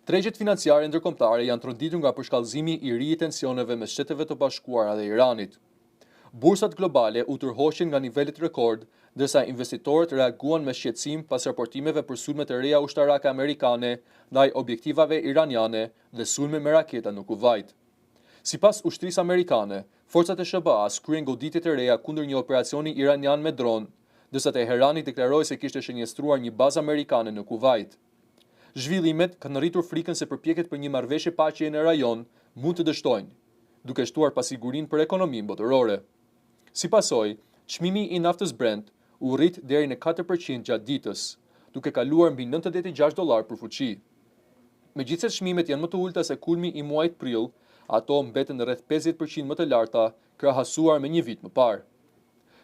Tregjet financiare ndërkombëtare janë tronditur nga përshkallëzimi i ri i tensioneve mes Shteteve të Bashkuara dhe Iranit. Bursat globale u tërhoqën nga nivelet rekord, ndërsa investitorët reaguan me shqetësim pas raportimeve për sulme të reja ushtarake amerikane ndaj objektivave iraniane dhe sulme me raketa në Kuvajt. Sipas ushtrisë amerikane, forcat e SBA-s kryen goditje të reja kundër një operacioni iranian me dron, ndërsa Teherani deklaroi se kishte shënjestruar një bazë amerikane në Kuvajt. Zhvillimet kanë rritur frikën se përpjekjet për një marrëveshje paqeje në rajon mund të dështojnë, duke shtuar pasigurinë për ekonominë botërore. Si pasojë, çmimi i naftës Brent u rrit deri në 4% gjatë ditës, duke kaluar mbi $96 për fuqi. Megjithëse çmimet janë më të ulta se kulmi i muajit prill, ato mbeten rreth 50% më të larta krahasuar me një vit më parë.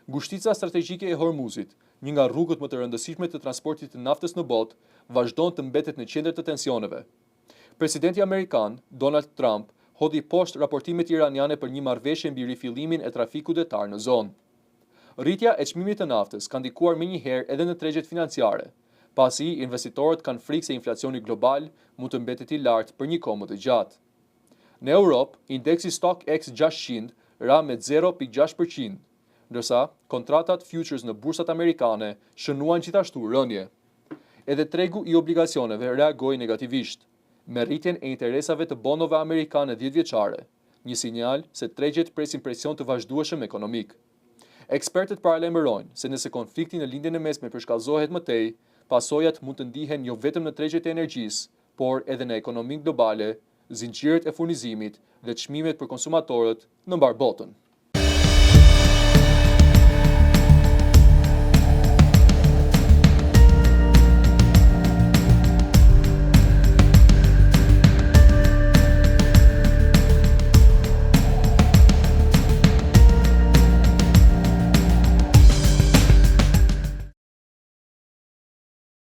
Ngushtica strategjike e Hormuzit, një nga rrugët më të rëndësishme të transportit të naftës në botë, vazhdon të mbetet në qendër të tensioneve. Presidenti amerikan, Donald Trump, hodhi poshtë raportimet iraniane për një marrëveshje mbi rifillimin e trafikut detar në zonë. Rritja e çmimit të naftës ka ndikuar menjëherë edhe në tregjet financiare, pasi investitorët kanë frikë se inflacioni global mund të mbetet i lartë për një kohë më të gjatë. Në Europë, indeksi StoxX 600 ra me 0.6%, ndërsa kontratat futures në bursat amerikane shënuan gjithashtu rënje. Edhe tregu i obligacioneve reagoi negativisht, me rritjen e interesave të bondove amerikane 10 vjeçare, një sinjal se tregjet presin presion të vazhdueshëm ekonomik. Ekspertët paralajmërojnë se nëse konflikti në lindjen e mesme përshkallëzohet më tej, pasojat mund të ndihen jo vetëm në tregjet e energjisë, por edhe në ekonominë globale, zinxhiret e furnizimit dhe çmimet për konsumatorët në mbar botën.